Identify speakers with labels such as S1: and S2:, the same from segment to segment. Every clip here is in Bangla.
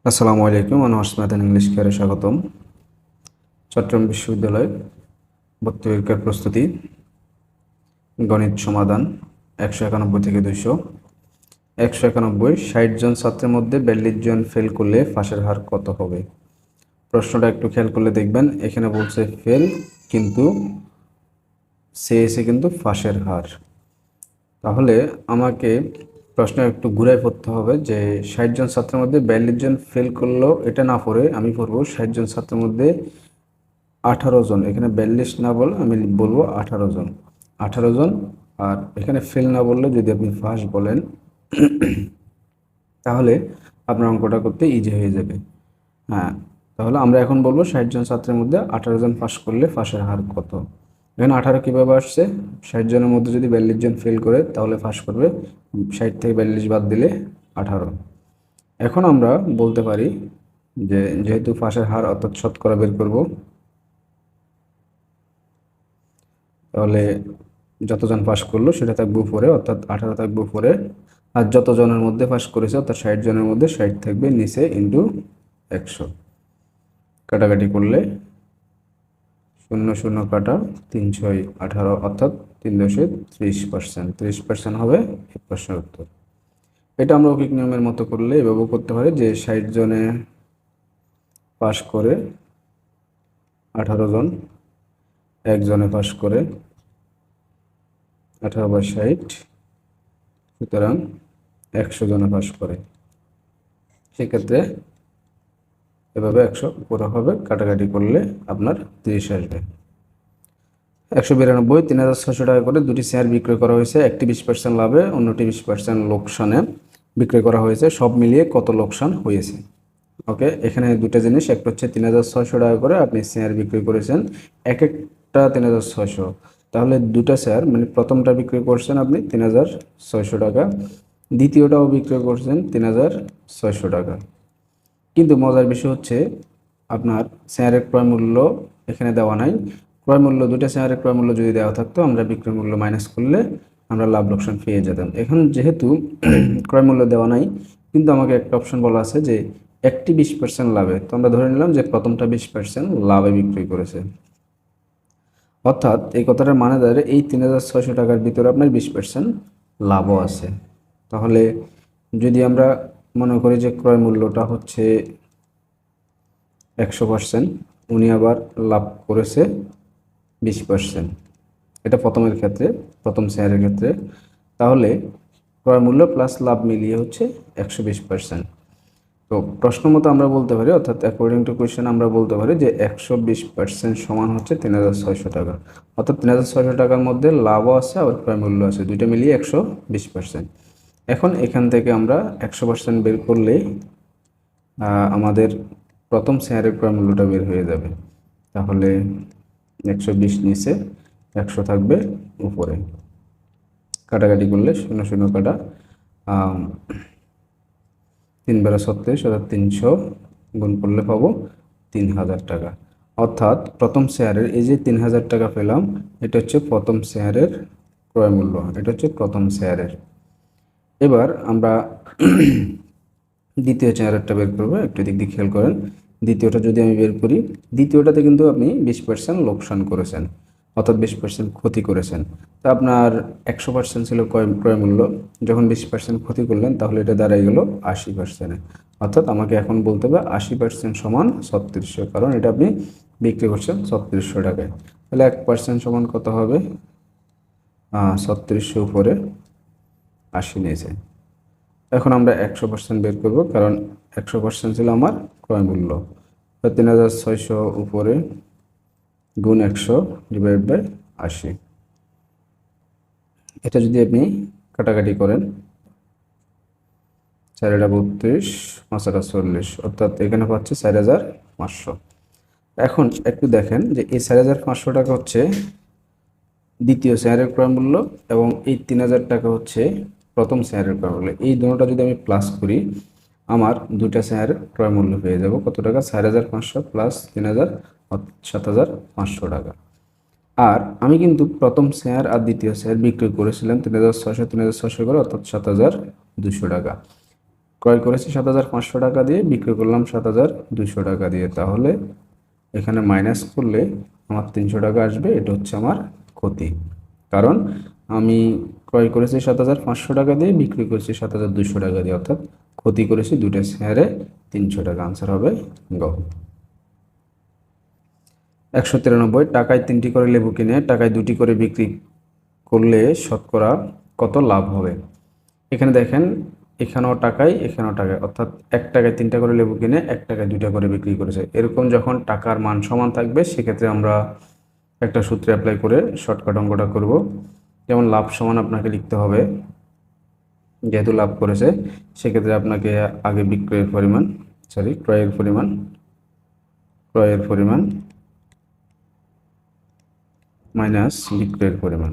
S1: আসসালামু আলাইকুম, আমি ওসমান ইংলিশ কেয়ারে স্বাগতম। চট্টগ্রাম বিশ্ববিদ্যালয় ভর্তি পরীক্ষার প্রস্তুতি, গণিত সমাধান 191 থেকে 200। 191, 60 জন ছাত্রের মধ্যে 42 জন ফেল করলে পাশের হার কত হবে? প্রশ্নটা একটু খেয়াল করলে দেখবেন, এখানে বলছে ফেল, কিন্তু চেয়েছে কিন্তু পাশের হার। তাহলে আমাকে প্রশ্ন একটু ঘুরাই পড়তে হবে যে 60 জন ছাত্রের মধ্যে 42 জন ফেল করলো, এটা না পড়ে আমি পড়বো 60 জন ছাত্রের মধ্যে 18 জন, এখানে 42 না বলে আমি বলবো 18 জন। 18 জন, আর এখানে ফেল না বললে যদি আপনি পাস বলেন তাহলে আপনার অঙ্কটা করতে ইজি হয়ে যাবে। হ্যাঁ, তাহলে আমরা এখন বলবো 60 জন ছাত্রের মধ্যে 18 জন পাস করলে পাশের হার কত। এখানে 18 কীভাবে আসছে? 60 জনের মধ্যে যদি 42 জন ফেল করে তাহলে পাস করবে, 60 থেকে 42 বাদ দিলে 18। এখন আমরা বলতে পারি যে যেহেতু পাশের হার অর্থাৎ শতকরা বের করব, তাহলে যতজন পাস করলো সেটা থাকবে উপরে, অর্থাৎ 18 থাকবে উপরে, আর যতজনের মধ্যে পাস করেছে অর্থাৎ 60 জনের মধ্যে 60 থাকবে নিচে, ইন্টু 100। কাটাকাটি করলে 0 0 কাটা 318, অর্থাৎ 3.30%। 30% হবে এই প্রশ্নের উত্তর। এটা আমরা অভিজ্ঞ নিয়মের মতো করলে এভাবেও করতে পারি যে 60 জনে পাস করে 18 জন, একজনে পাস করে 18/60, সুতরাং 100 জনে পাস করে। সেক্ষেত্রে এভাবে 100 পুরো হবে, কাটাকাটি করলে আপনার 30 আসবে। 192, 3600 টাকা করে দুটি শেয়ার বিক্রয় করা হয়েছে। একটি 20% লাভে, অন্যটি 20% লোকসানে বিক্রয় করা হয়েছে। সব মিলিয়ে কত লোকসান হয়েছে? ওকে, এখানে দুটো জিনিস, একটা হচ্ছে 3600 টাকা করে আপনি শেয়ার বিক্রি করেছেন, এক একটা 3600, তাহলে দুটা শেয়ার মানে প্রথমটা বিক্রি করছেন আপনি 3600 টাকা, দ্বিতীয়টাও বিক্রি করছেন 3600 টাকা। কিন্তু মজার বিষয় হচ্ছে আপনার শেয়ারের ক্রয় মূল্য এখানে দেওয়া নাই। ক্রয় মূল্য, দুটো শেয়ারের ক্রয় মূল্য যদি দেওয়া থাকতো আমরা বিক্রয় মূল্য মাইনাস করলে আমরা লাভ লোকসান পেয়ে যেতাম। এখন যেহেতু ক্রয় মূল্য দেওয়া নাই, কিন্তু আমাকে একটা অপশন বলা আছে যে একটি 20% লাভে, তো আমরা ধরে নিলাম যে প্রথমটা 20% লাভে বিক্রি করেছে। অর্থাৎ এই কথাটার মানে দাঁড়ায় এই 3600 টাকার ভিতরে আপনার 20% লাভও আছে। তাহলে যদি আমরা মনে করি যে ক্রয় মূল্যটা হচ্ছে 100%, উনি আবার লাভ করেছে 20%, এটা প্রথমের ক্ষেত্রে, প্রথম শেয়ারের ক্ষেত্রে, তাহলে ক্রয় মূল্য প্লাস লাভ মিলিয়ে হচ্ছে 120%। তো প্রশ্ন মতো আমরা বলতে পারি, অর্থাৎ অ্যাকর্ডিং টু কোয়েশ্চেন আমরা বলতে পারি যে 120% সমান হচ্ছে 3600 টাকা। অর্থাৎ 3600 টাকার মধ্যে লাভও আছে আবার ক্রয় মূল্য আছে, দুইটা মিলিয়ে 120%। এখন এখান থেকে আমরা 100% বের করলেই আমাদের প্রথম শেয়ারের ক্রয় মূল্যটা বের হয়ে যাবে। তাহলে 120 নিচে, 100 থাকবে উপরে, কাটাকাটি করলে 0 0 কাটা 3 × 36, অর্থাৎ 300 গুণ করলে পাবো 3000 টাকা। অর্থাৎ প্রথম শেয়ারের এই যে 3000 টাকা পেলাম, এটা হচ্ছে প্রথম শেয়ারের ক্রয় মূল্য, এটা হচ্ছে প্রথম শেয়ারের। এবার আমরা দ্বিতীয় শেয়ারটা বের করবো, একটু দিক দিয়ে খেয়াল করেন। দ্বিতীয়টা যদি আমি বের করি, দ্বিতীয়টাতে কিন্তু আপনি 20% লোকসান করেছেন, অর্থাৎ 20% ক্ষতি করেছেন। তো আপনার 100% ছিল ক্রয় মূল্য, যখন 20% ক্ষতি করলেন তাহলে এটা দাঁড়াই গেল 80%। অর্থাৎ আমাকে এখন বলতে হবে 80% সমান 3600, কারণ এটা আপনি বিক্রি করছেন 3600 টাকায়। তাহলে 1% সমান কত হবে? 3600 উপরে 80 নিয়েছে। এখন আমরা 100% বের করব, কারণ 100% ছিল আমার ক্রয় মূল্য। 3600 উপরে গুণ 100 ডিভাইড বাই 80। এটা যদি আপনি কাটাকাটি করেন, 4×32, 5×40, অর্থাৎ এখানে পাচ্ছে 4500। এখন একটু দেখেন যে এই 4500 টাকা হচ্ছে দ্বিতীয় শেয়ারের ক্রয় মূল্য, এবং এই 3000 টাকা হচ্ছে প্রথম শেয়ারের ক্রয় মূল্য। এই দুটোটা যদি আমি প্লাস করি, আমার দুইটা শেয়ারের ক্রয় মূল্য পেয়ে যাব কত টাকা? 4500 প্লাস 3000, 7500 টাকা। আর আমি কিন্তু প্রথম শেয়ার আর দ্বিতীয় শেয়ার বিক্রি করেছিলাম 3600 করে, অর্থাৎ 7200 টাকা। ক্রয় করেছি 7,500 টাকা দিয়ে, বিক্রি করলাম 7,200 টাকা দিয়ে, তাহলে এখানে মাইনাস করলে আমার 300 টাকা আসবে। এটা হচ্ছে আমার ক্ষতি, কারণ আমি ক্রয় করেছি 7,500 টাকা দিয়ে, বিক্রি করেছি 7,200 টাকা দিয়ে, অর্থাৎ ক্ষতি করেছি দুটো শেয়ারে 300 টাকা। আনসার হবে গ। 193, টাকায় 3টি করে লেবু কিনে টাকায় 2টি করে বিক্রি করলে শতকরা কত লাভ হবে? এখানে দেখেন, এখানেও টাকায় এখানেও টাকায়, অর্থাৎ 1 টাকায় 3টা করে লেবু কিনে 1 টাকায় 2টা করে বিক্রি করেছে। এরকম যখন টাকার মান সমান থাকবে সেক্ষেত্রে আমরা একটা সূত্র অ্যাপ্লাই করে শর্টকাট অঙ্কটা করব। যেমন লাভ সমান আপনাকে লিখতে হবে, যেহেতু লাভ করেছে সেক্ষেত্রে আপনাকে আগে ক্রয়ের পরিমাণ মাইনাস বিক্রয়ের পরিমাণ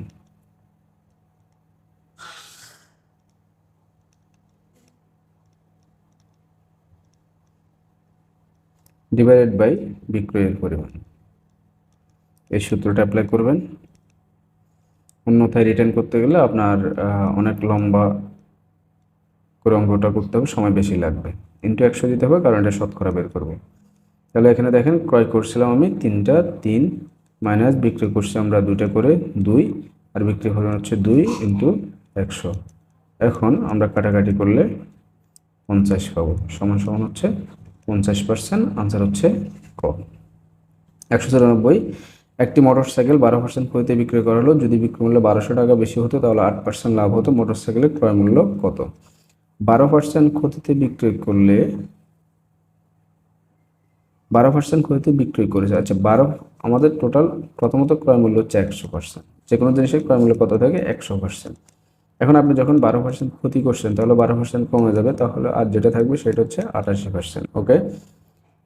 S1: ডিভাইডেড বাই বিক্রয়ের পরিমাণ, এই সূত্রটা অ্যাপ্লাই করবেন। অন্যথায় রিটার্ন করতে গেলে আপনার অনেক লম্বা করে অঙ্কটা করতে হবে, সময় বেশি লাগবে। ইন্টু 100 দিতে হবে, কারণ এটা শতকরা বের করব। তাহলে এখানে দেখেন, ক্রয় করছিলাম আমি 3টা, 3 মাইনাস বিক্রি করছি আমরা 2টা করে 2, আর বিক্রি পরিমাণ হচ্ছে 2 ইন্টু 100। এখন আমরা কাটাকাটি করলে 50 পাবো, সমান সমান হচ্ছে 50%। আনসার হচ্ছে ক। 194, একটি মোটরসাইকেল 12% ক্ষতিতে বিক্রি করা হলো। যদি বিক্রি মূল্য 1200 টাকা বেশি হতো তাহলে 8% লাভ হতো। মোটরসাইকেলের ক্রয় মূল্য কত? 12% ক্ষতিতে বিক্রি করলে, 12% ক্ষতিতে বিক্রি করেছে। আচ্ছা, আমাদের টোটাল প্রথমত ক্রয় মূল্য হচ্ছে 100%। যে কোনো জিনিসের ক্রয় মূল্য কত থাকে? 100%। এখন আপনি যখন 12% ক্ষতি করছেন তাহলে 12% কমে যাবে, তাহলে আর যেটা থাকবে সেটা হচ্ছে 88%। ওকে,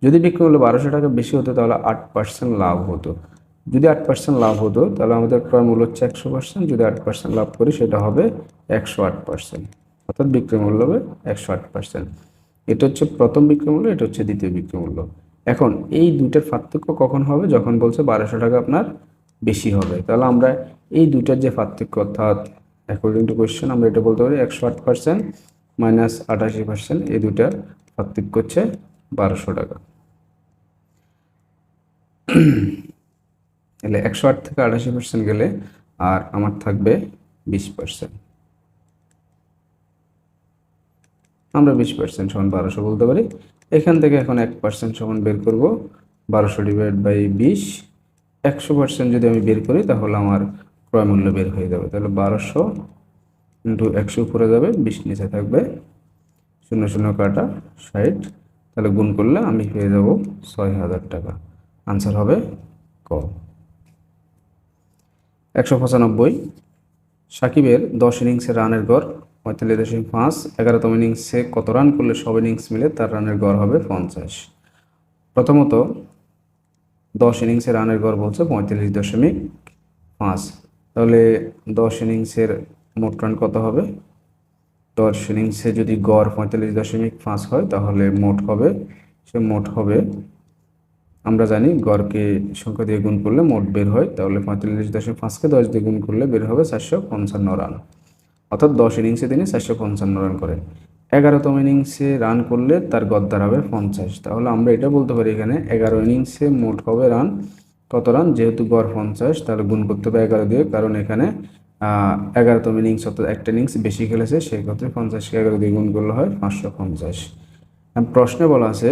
S1: যদি বিক্রি মূল্য 1200 টাকা বেশি হতো তাহলে 8% লাভ হতো। যদি 8% লাভ হতো তাহলে আমাদের ক্রয় মূল্য হচ্ছে 100%, যদি 8% লাভ করি সেটা হবে 108%, অর্থাৎ বিক্রয় মূল্য হবে 108%। এটা হচ্ছে প্রথম বিক্রয় মূল্য, এটা হচ্ছে দ্বিতীয় বিক্রয় মূল্য। এখন এই দুইটার পার্থক্য কখন হবে? যখন বলছে 1200 টাকা আপনার বেশি হবে। তাহলে আমরা এই দুইটার যে পার্থক্য, অর্থাৎ অ্যাকর্ডিং টু কোয়েশ্চেন আমরা এটা বলতে পারি 108% মাইনাস 88%, এই দুইটার পার্থক্য হচ্ছে 1200 টাকা। তাহলে 108 থেকে 88% গেলে আর আমার থাকবে 20%। আমরা 20% সমান 1200 বলতে পারি। এখান থেকে এখন 1% সমান বের করব, 1200 ডিভাইড বাই 20। 100% যদি আমি বের করি তাহলে আমার ক্রয় মূল্য বের হয়ে যাবে। তাহলে 1200 ইন্টু 100 উপরে যাবে, 20 নিচে থাকবে, 0 0 কাটা 60, তাহলে গুণ করলে আমি পেয়ে যাব 6000 টাকা। আনসার হবে ক। 195, সাকিবের 10 ইনিংসে রানের গড় 45.5, 11তম ইনিংসে কত রান করলে সব ইনিংস মিলে তার রানের গড় হবে 50। প্রথমত 10 ইনিংসে রানের গড় বলছে 45.5, তাহলে 10 ইনিংসের মোট রান কত হবে? 10 ইনিংসে যদি গড় 45.5 হয় তাহলে মোট হবে, আমরা জানি গড়কে সংখ্যা দিয়ে গুণ করলে মোট বের হয়, তাহলে 45.5কে 10 দিয়ে গুণ করলে বের হবে 455 রান, অর্থাৎ 10 ইনিংসে তিনি 455 রান করেন। 11তম ইনিংসে রান করলে তার গড় দাঁড়াবে 50। তাহলে আমরা এটা বলতে পারি এখানে 11 ইনিংসে মোট হবে রান কত রান, যেহেতু গড় 50 তাহলে গুণ করতে হবে 11 দিয়ে, কারণ এখানে 11তম ইনিংস অর্থাৎ একটা ইনিংস বেশি খেলেছে, সেই ক্ষেত্রে 50কে 11 দিয়ে গুণ করলে হয় 550। প্রশ্নে বলা আছে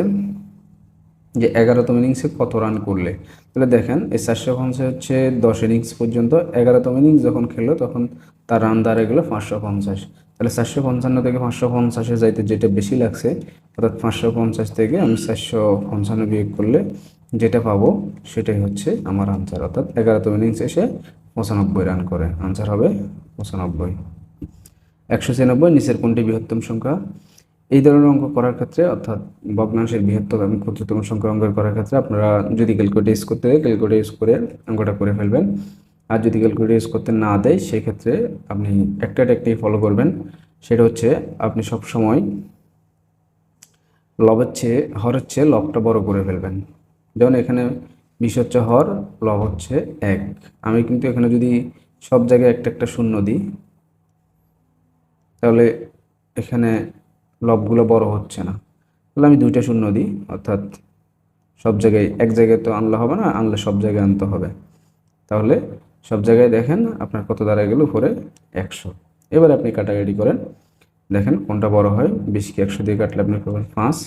S1: যে 11তম ইনিংসে কত রান করলে, তাহলে দেখেন এই 450 হচ্ছে 10 ইনিংস পর্যন্ত। 11তম ইনিংস যখন খেললো তখন তার রান দাঁড়িয়ে গেলো 550। তাহলে 455 থেকে 550-এ যাইতে যেটা বেশি লাগছে, অর্থাৎ 550 থেকে আমি 455 বিয়োগ করলে যেটা পাবো সেটাই হচ্ছে আমার আনসার, অর্থাৎ 11তম ইনিংস এসে 95 রান করে। আনসার হবে 95। 196, নিচের কোনটি বৃহত্তম সংখ্যা? এই ধরনের অঙ্ক করার ক্ষেত্রে, অর্থাৎ ভগ্নাংশের বৃহত্তম এবং ক্ষুদ্রতম সংখ্যা অঙ্ক করার ক্ষেত্রে আপনারা যদি ক্যালকুলেটর ইউজ করতে দেয় ক্যালকুলেটর ইউজ করে অঙ্কটা করে ফেলবেন, আর যদি ক্যালকুলেটর ইউজ করতে না দেয় সেক্ষেত্রে আপনি একটা টেকনিক ফলো করবেন। সেটা হচ্ছে আপনি সবসময় হরের চেয়ে লবটা বড় করে ফেলবেন। যেমন এখানে 20 হচ্ছে হর, লব হচ্ছে 1। আমি কিন্তু এখানে যদি সব জায়গায় একটা একটা শূন্য দিই তাহলে এখানে লবগুলো বড় হচ্ছে না, তাহলে আমি 2টা শূন্য দিই, অর্থাৎ সব জায়গায় এক জায়গায় তো আনলে হবে না, আনলে সব জায়গায় আনতে হবে। তাহলে সব জায়গায় দেখেন আপনার কত দাঁড়ায় গেল, উপরে 100। এবার আপনি কাটাকাটি করেন, দেখেন কোনটা বড় হয়। 20কে 100 দিয়ে কাটলে আপনি পাবেন 5,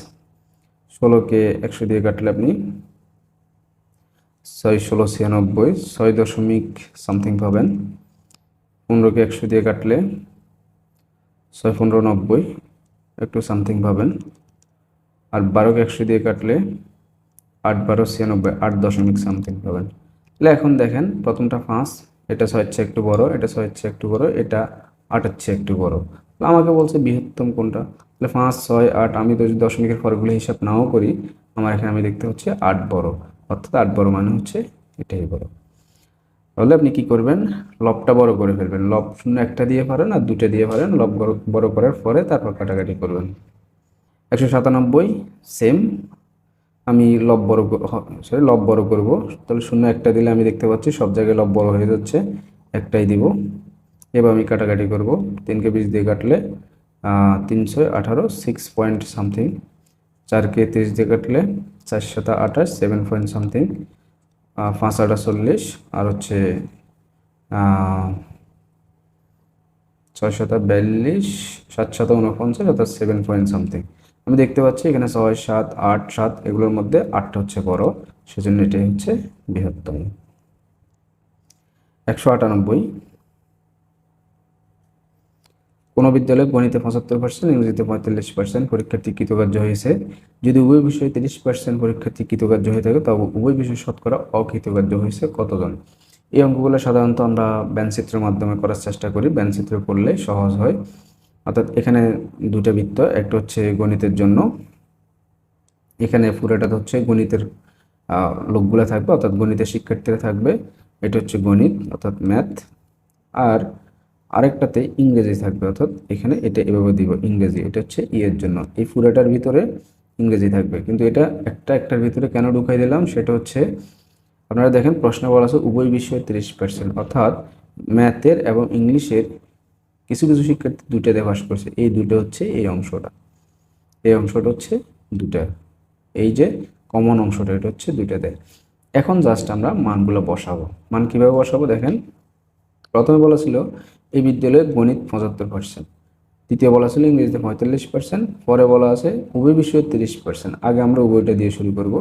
S1: 16কে 100 দিয়ে কাটলে আপনি 6 16 96, 6 দশমিক সামথিং পাবেন। 15কে 100 দিয়ে কাটলে 6 15 90, একটু সামথিং পাবেন। আর 12কে 100 দিয়ে কাটলে 8 12 96, 8 দশমিক সামথিং পাবেন। তাহলে এখন দেখেন প্রথমটা 5, এটা 6 হচ্ছে একটু বড়, এটা 6 হচ্ছে একটু বড়, এটা 8 হচ্ছে একটু বড়। আমাকে বলছে বৃহত্তম কোনটা, তাহলে 5 6 8, আমি তো যদি দশমিকের পরগুলো হিসাব নাও করি, আমার এখানে আমি দেখতে হচ্ছে 8 বড়, অর্থাৎ 8 বড় মানে হচ্ছে এটাই বড়। তাহলে আপনি কি করবেন, লবটা বড় করে ফেলবেন। লব শূন্য একটা দিয়ে পারেন আর 2টা দিয়ে পারেন, লব বড় করার পরে তারপর কাটাকাটি করবেন। 197 সেম, আমি লব বড় করব। তাহলে শূন্য একটা দিলে আমি দেখতে পাচ্ছি সব জায়গায় লব বড় হয়ে যাচ্ছে, একটাই দিব। এবার আমি কাটাকাটি করব, 3কে 20 দিয়ে কাটলে 318, 6 পয়েন্ট সামথিং। 4কে 30 দিয়ে কাটলে 4 7 28, 7 পয়েন্ট সামথিং। 5 8 40, আর হচ্ছে 6 7 42, 7 7 49, অর্থাৎ 7 পয়েন্ট সামথিং। আমি দেখতে পাচ্ছি এখানে 6 7 8 7, এগুলোর মধ্যে 8টা হচ্ছে বড়, সেজন্য এটাই হচ্ছে বৃহত্তম। 198, কোনো বিদ্যালয়ে গণিতে 75%, ইংরেজিতে 45% পরীক্ষার্থী কৃতকার্য হয়েছে। যদি উভয় বিষয়ে 30% পরীক্ষার্থী কৃতকার্য হয়ে থাকে, তবে উভয় বিষয়ে শতকরা অকৃতকার্য হয়েছে কতজন? এই অঙ্কগুলো সাধারণত আমরা ব্যানচিত্রের মাধ্যমে করার চেষ্টা করি, ব্যানচিত্র করলে সহজ হয়। অর্থাৎ এখানে 2টা বৃত্ত, একটা হচ্ছে গণিতের জন্য, এখানে পুরোটা হচ্ছে গণিতের লোকগুলো থাকবে, অর্থাৎ গণিতের শিক্ষার্থীরা থাকবে, এটা হচ্ছে গণিত অর্থাৎ ম্যাথ। আর আরেকটাতে ইংরেজি থাকবে, অর্থাৎ এখানে এটা এভাবে দিব ইংরেজি, এটা হচ্ছে এর জন্য। এই পুরোটার ভিতরে ইংরেজি থাকবে, কিন্তু এটা একটার ভিতরে কেন ঢুকাই দিলাম, সেটা হচ্ছে আপনারা দেখেন প্রশ্নে বলা আছে উভয় বিষয়ে 30%, অর্থাৎ ম্যাথের এবং ইংলিশের কিছু কিছু শিক্ষার্থী 2টাতে পাস করছে, এই 2টা হচ্ছে এই অংশটা, এই অংশটা হচ্ছে 2টা, এই যে কমন অংশটা এটা হচ্ছে 2টাতে। এখন জাস্ট আমরা মানগুলো বসাবো। মান কিভাবে বসাবো দেখেন, প্রথমে বলা ছিল এই বিদ্যালয়ে গণিত 75%, দ্বিতীয় বলা ছিল ইংরেজিতে 45%, পরে বলা আছে উভয় বিষয়ে 30%। আগে আমরা উভয়টা দিয়ে শুরু করব।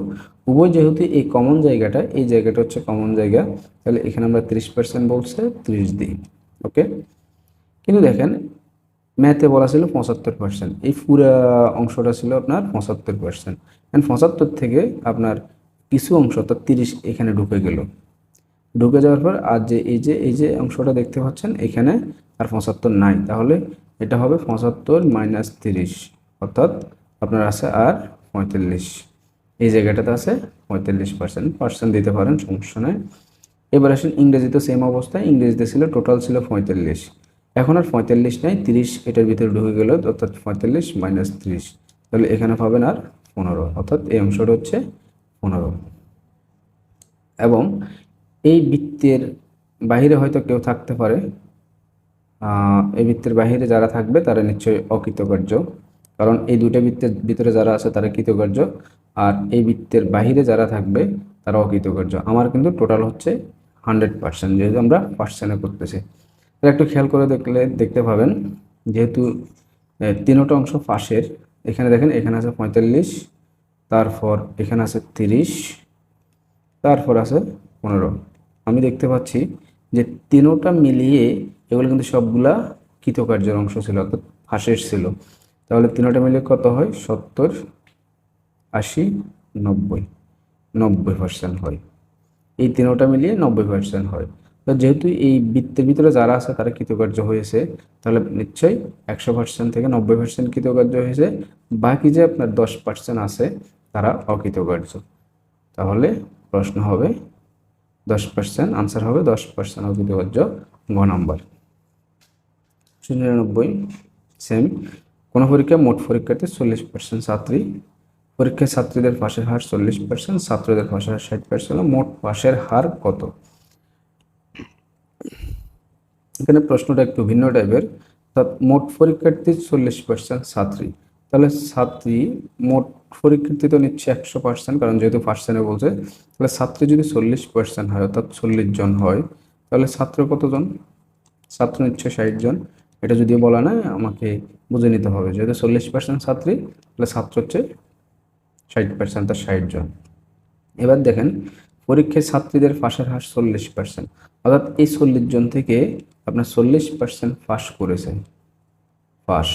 S1: উভয় যেহেতু এই কমন জায়গাটা, এই জায়গাটা হচ্ছে কমন জায়গা, তাহলে এখানে আমরা 30% বলছে 30 দিই, ওকে। কিন্তু দেখেন ম্যাথে বলা ছিল 75%, এই পুরা অংশটা ছিল আপনার 75%, অ্যান্ড 75 থেকে আপনার কিছু অংশ অর্থাৎ 30 এখানে ঢুকে গেল। ঢুকে যাওয়ার পর আর যে এই যে অংশটা দেখতে পাচ্ছেন এখানে আর 75 নাই, তাহলে এটা হবে 75 মাইনাস 30, অর্থাৎ আপনার আছে আর 45, এই জায়গাটাতে আছে 45%, পার্সেন্ট দিতে পারেন, সমস্যা নেই। এবার আসেন ইংরেজিতে সেম অবস্থা, ইংরেজিতে ছিল টোটাল ছিল 45, এখন আর 45 নাই, 30 এটার ভিতরে ঢুকে গেল, অর্থাৎ 45 মাইনাস 30, তাহলে এখানে পাবেন আর 15, অর্থাৎ এই অংশটা হচ্ছে 15। এবং এই বৃত্তের বাহিরে হয়তো কেউ থাকতে পারে, এই বৃত্তের বাহিরে যারা থাকবে তারা নিশ্চয়ই অকৃতকার্য, কারণ এই 2টা বৃত্তের ভিতরে যারা আছে তারা কৃতকার্য, আর এই বৃত্তের বাহিরে যারা থাকবে তারা অকৃতকার্য। আমার কিন্তু টোটাল হচ্ছে 100%, যেহেতু আমরা পার্সেন্টে করতেছি। তাহলে একটু খেয়াল করে দেখলে দেখতে পাবেন, যেহেতু 3টা অংশ পাশের, এখানে দেখেন এখানে আছে 45, তারপর এখানে আছে 30, তারপর আছে 15। আমি দেখতে পাচ্ছি যে 3টা মিলিয়ে এগুলো কিন্তু সবগুলা কৃতকার্যের অংশ ছিল, অর্থাৎ ফাঁসের ছিল। তাহলে 3টা মিলিয়ে কত হয়, 70 80 90, 90% হয়। এই 3টা মিলিয়ে 90% হয়। তো যেহেতু এই বৃত্তের ভিতরে যারা আছে তারা কৃতকার্য হয়েছে, তাহলে নিশ্চয়ই 100% থেকে 90% কৃতকার্য হয়েছে, বাকি যে আপনার 10% আছে তারা অকৃতকার্য। তাহলে প্রশ্ন হবে 10%, আনসার হবে 10% অকৃতকার্য, গ নাম্বার। 99 সেম, কোনো পরীক্ষায় মোট পরীক্ষার্থী 40% ছাত্রী, পরীক্ষায় ছাত্রীদের পাশের হার 40%, ছাত্রদের পাশের হার 60%, মোট পাশের হার কত? এখানে প্রশ্নটা একটু ভিন্ন টাইপের, অর্থাৎ মোট পরীক্ষার্থী 40% ছাত্রী, তাহলে ছাত্রী মোট পরীক্ষার্থী তো নিচ্ছে 100%, কারণ যেহেতু পার্সেন্টে বলছে, তাহলে ছাত্রী যদি 40% হয় অর্থাৎ 40 জন হয়, তাহলে ছাত্র কতজন? ছাত্র নিচ্ছে 60 জন। এটা যদিও বলা নাই, আমাকে বুঝে নিতে হবে, যেহেতু 40% ছাত্রী, তাহলে ছাত্র হচ্ছে 60%, তার 60 জন। এবার দেখেন পরীক্ষায় ছাত্রীদের পাশের হার 40%, অর্থাৎ এই 40 জন থেকে আপনার 40% পাস করেছে, পাস।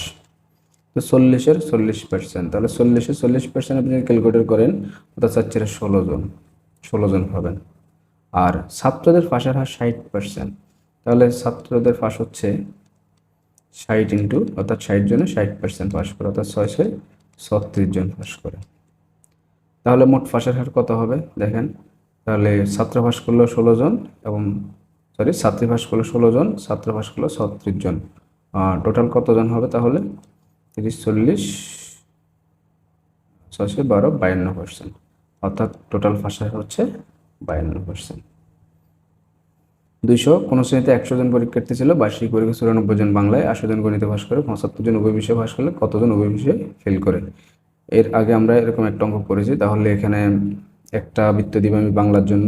S1: তো 40% তাহলে 40% আপনি ক্যালকুলেট করেন, অর্থাৎ চাচ্ছিরা 16 জন, 16 জন পাবেন। আর ছাত্রদের পাশের হার 60%, তাহলে ছাত্রদের পাস হচ্ছে 60 ইন্টু, অর্থাৎ 60 জনে 60% পাস করে, অর্থাৎ 636 জন পাস করে। তাহলে মোট পাশের হার কত হবে দেখেন, তাহলে ছাত্র পাস করলো 16 জন, এবং ছাত্রী পাস করলো 16 জন, ছাত্র পাস করলো 36 জন। টোটাল কতজন হবে তাহলে? 30, 40, 6, 12, 52%, অর্থাৎ টোটাল পাশের হার হচ্ছে 52%। 200 কোন শ্রেণীতে 100 জন পরীক্ষার্থী ছিল, বার্ষিক পরীক্ষা 94 জন বাংলায়, 80 জন গণিতে পাস করে, 75 জন উভয় বিষয়ে পাস করলে কতজন উভয় বিষয়ে ফেল করে? এর আগে আমরা এরকম একটা অঙ্ক করেছি, তাহলে এখানে একটা বৃত্ত দিব আমি বাংলার জন্য,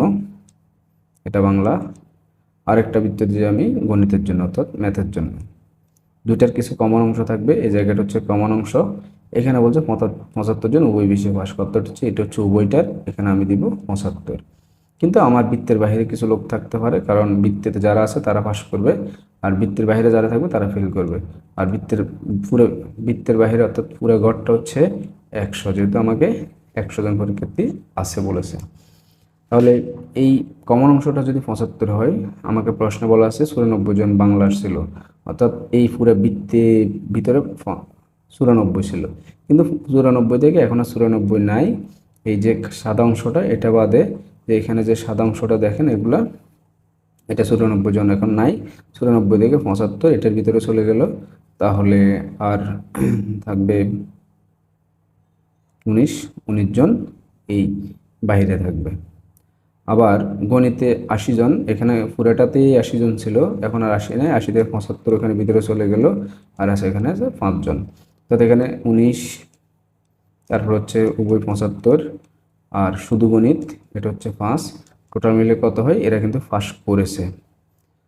S1: এটা বাংলা, আর একটা বৃত্ত দিয়ে আমি গণিতের জন্য অর্থাৎ ম্যাথের জন্য। দুইটার কিছু কমন অংশ থাকবে, এই জায়গাটা হচ্ছে কমন অংশ। এখানে বলছে 75 জন উভয় বিষয়ে পাস করতে হচ্ছে, এটা হচ্ছে উভয়টার, এখানে আমি দিব 75। কিন্তু আমার বৃত্তের বাইরে কিছু লোক থাকতে পারে, কারণ বৃত্তেতে যারা আছে তারা পাস করবে, আর বৃত্তের বাইরে যারা থাকবে তারা ফেল করবে। আর বৃত্তের বাইরে অর্থাৎ পুরো গড়টা হচ্ছে 100, যেহেতু আমাকে 100 জন পরীক্ষার্থী আছে বলেছে। তাহলে এই কমন অংশটা যদি 75 হয়, আমাকে প্রশ্নে বলা আছে 94 জন বাংলার ছিল, অর্থাৎ এই পুরো বৃত্তের ভিতরে 94 ছিল, কিন্তু 94 থেকে এখন আর 94 নাই। এই যে সাদা অংশটা এটা বাদে, যে এখানে যে সাদা অংশটা দেখেন এগুলা, এটা 94 জন এখন নাই, 94 থেকে 75 এটার ভিতরে চলে গেল, তাহলে আর থাকবে 19 জন এই বাইরে থাকবে। আবার গণিতে 80 জন, এখানে পুরোটাতেই 80 জন ছিল, এখন আর 80 নাই, 80 থেকে 75 এখানে ভিতরে চলে গেল, আর আছে এখানে আছে 5 জন, তো এখানে 19, তারপর হচ্ছে উভয় 75, আর শুধু গণিত এটা হচ্ছে 5, টোটাল মিলে কত হয়? এরা কিন্তু পাস করেছে,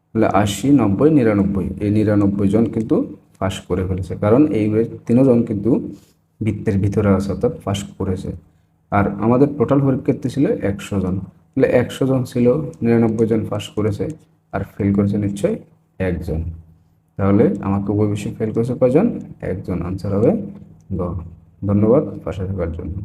S1: তাহলে 80, 90, 99, এই 99 জন কিন্তু পাস করে ফেলেছে, কারণ এই 3 জন কিন্তু বৃত্তের ভিতরে আছে, অর্থাৎ পাস করেছে। আর আমাদের টোটাল পরীক্ষার্থী ছিল 100 জন, তাহলে 100 জন ছিল, 99 জন পাস করেছে, আর ফেল করেছে নিশ্চয়ই 1 জন। তাহলে আমাকে উভয় বিষয়ে ফেল করেছে কয়জন? 1 জন। আনসার হবে গ। ধন্যবাদ পাশে থাকার জন্য।